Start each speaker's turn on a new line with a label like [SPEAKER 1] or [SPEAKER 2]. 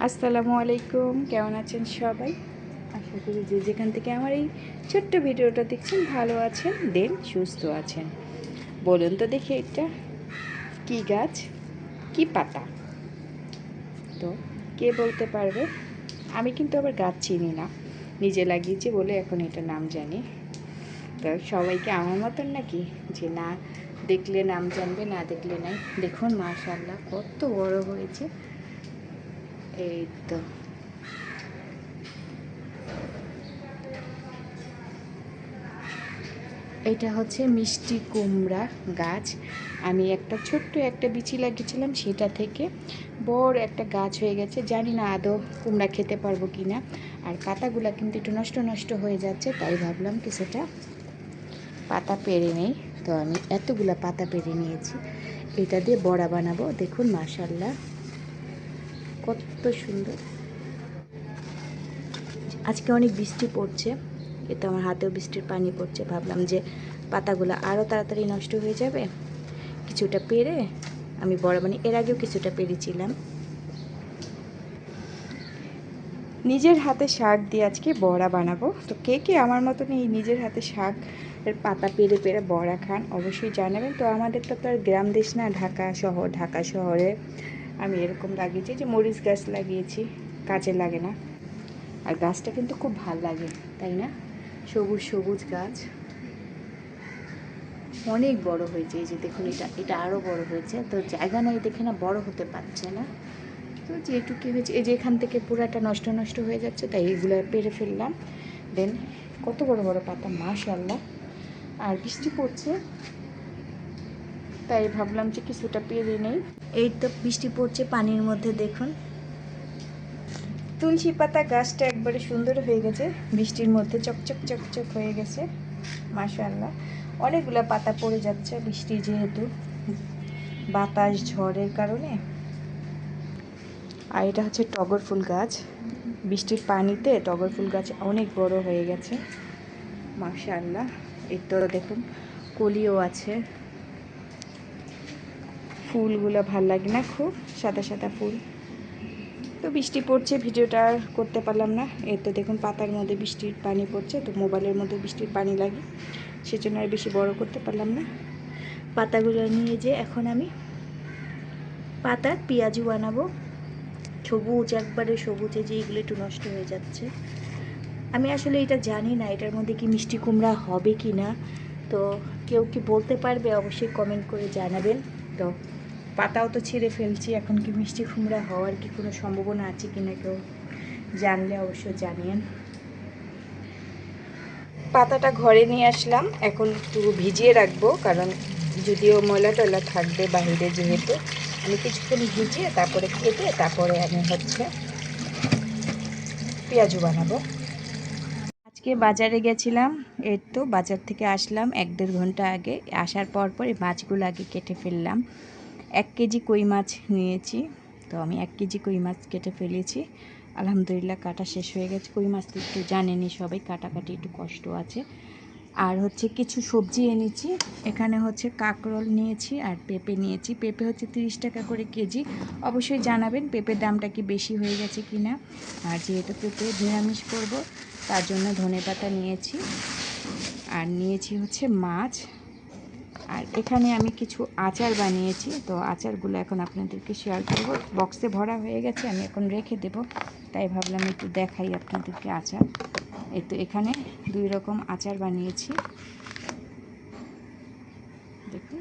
[SPEAKER 1] আসসালামু আলাইকুম, কেমন আছেন সবাই? আশা করি যে যেখান থেকে আমার এই ছোট্ট ভিডিওটা দেখছেন ভালো আছেন, সুস্থ আছেন। বলুন তো দেখি এটা কি গাছ, কি পাতা? তো কে বলতে পারবে? আমি কিন্তু আবার গাছ চিনি না, নিজে লাগিয়েছি বলে এখন এটা নাম জানি। তো সবাইকে আমার মতন নাকি যে না দেখলে নাম জানবে, না দেখলে নাই? দেখুন মাশাআল্লাহ কত বড় হয়েছে। এই তো এটা হচ্ছে মিষ্টি কুমড়া গাছ। আমি একটা ছোট্ট একটা বিচি লাগিয়েছিলাম, সেটা থেকে বড় একটা গাছ হয়ে গেছে। জানি না আদৌ কুমড়া খেতে পারবো কি না। আর পাতাগুলা কিন্তু একটু নষ্ট নষ্ট হয়ে যাচ্ছে, তাই ভাবলাম কিছুটা পাতা পেরে নেই। তো আমি এতগুলা পাতা পেরে নিয়েছি, এটা দিয়ে বড়া বানাবো। দেখুন মাশাআল্লাহ কত সুন্দর। আজকে অনেক বৃষ্টি পড়ছে, এতে আমার হাতেও বৃষ্টির পানি পড়ছে। ভাবলাম যে পাতাগুলো আরও তাড়াতাড়ি নষ্ট হয়ে যাবে, কিছুটা পেরে আমি বড়া বানিয়ে, এর আগেও কিছুটা পেরেছিলাম। নিজের হাতে শাক দিয়ে আজকে বড়া বানাবো। তো কে কে আমার মতন এই নিজের হাতে শাক এর পাতা পেরে পেরে বড়া খান অবশ্যই জানাবেন। তো আমাদেরটা তো আর গ্রাম দেশ না, ঢাকা শহর। ঢাকা শহরে আমি এরকম লাগিয়েছি যে মরিচ গাছ লাগিয়েছি, কাজে লাগে না। আর গাছটা কিন্তু খুব ভাল লাগে, তাই না? সবুজ সবুজ গাছ, অনেক বড় হয়েছে। এই যে দেখুন, এটা এটা আরও বড় হয়েছে। তো জায়গা নেই দেখে না, বড় হতে পারছে না। তো যেটুকু হয়েছে, এই যে এখান থেকে পুরাটা নষ্ট নষ্ট হয়ে যাচ্ছে, তাই এগুলো পেরে ফেললাম। দেন কত বড় বড় পাতা মাশাআল্লাহ। আর বৃষ্টি পড়ছে, তাই ভাবলাম যে কিছুটা পেরে নেই। এই তো বৃষ্টি পড়ছে পানির মধ্যে, দেখুন তুলসী পাতা গাছটা একবারে সুন্দর হয়ে গেছে, বৃষ্টির মধ্যে চকচক চকচক হয়ে গেছে মাশাআল্লাহ। অনেকগুলো পাতা পড়ে যাচ্ছে বৃষ্টি, যেহেতু বাতাস ঝড়ের কারণে। আর এটা হচ্ছে টগর ফুল গাছ, বৃষ্টির পানিতে টগর ফুল গাছ অনেক বড় হয়ে গেছে মাশাআল্লাহ। এই তো দেখুন কলিও আছে, ফুলগুলো ভাল লাগে না? খুব সাদা সাদা ফুল। তো বৃষ্টি পড়ছে, ভিডিওটা আর করতে পারলাম না। এই তো দেখুন পাতার মধ্যে বৃষ্টির পানি পড়ছে, তো মোবাইলের মধ্যে বৃষ্টির পানি লাগে, সেজন্য আর বেশি বড় করতে পারলাম না। পাতাগুলো নিয়ে যে এখন আমি পাতার পেঁয়াজু বানাবো। সবুজ, একবারে সবুজে, যে এগুলো একটু নষ্ট হয়ে যাচ্ছে। আমি আসলে এটা জানি না এটার মধ্যে কি মিষ্টি কুমড়া হবে কি না। তো কেউ কি বলতে পারবে অবশ্যই কমেন্ট করে জানাবেন। তো পাতাও তো ছিঁড়ে ফেলছি, এখন কি মিষ্টি কুমড়া হওয়ার কি কোনো সম্ভাবনা আছে কি না, কেউ জানলে অবশ্যই জানিয়েন। পাতাটা ঘরে নিয়ে আসলাম, এখন একটু ভিজিয়ে রাখবো, কারণ যদিও ময়লা টয়লা থাকবে বাহিরে, যেহেতু আমি কিছুক্ষণ ভিজিয়ে তারপরে কেটে তারপরে আমি হচ্ছে পেঁয়াজু বানাবো। আজকে বাজারে গেছিলাম, এই তো বাজার থেকে আসলাম 1-1.5 ঘন্টা আগে। আসার পর এই মাছগুলো আগে কেটে ফেললাম। 1 কেজি কই মাছ নিয়েছি, তো আমি 1 কেজি কই মাছ কেটে ফেলেছি। আলহামদুলিল্লাহ কাটা শেষ হয়ে গেছে। কই মাছ তো একটু জানেনই সবাই, কাটাকাটি একটু কষ্ট আছে। আর হচ্ছে কিছু সবজি এনেছি, এখানে হচ্ছে কাঁকরোল নিয়েছি আর পেঁপে নিয়েছি। পেঁপে হচ্ছে 30 টাকা করে কেজি। অবশ্যই জানাবেন পেঁপের দামটা কি বেশি হয়ে গেছে কি না। আর যেহেতু পেঁপে নিরামিষ করব, তার জন্য ধনেপাতা নিয়েছি। আর নিয়েছি হচ্ছে মাছ। আর এখানে আমি কিছু আচার বানিয়েছি, তো আচারগুলো এখন আপনাদেরকে শেয়ার করব। বক্সে ভরা হয়ে গেছে, আমি এখন রেখে দেব, তাই ভাবলাম একটু দেখাই আপনাদেরকে আচার। এই তো এখানে 2 রকম আচার বানিয়েছি, দেখুন।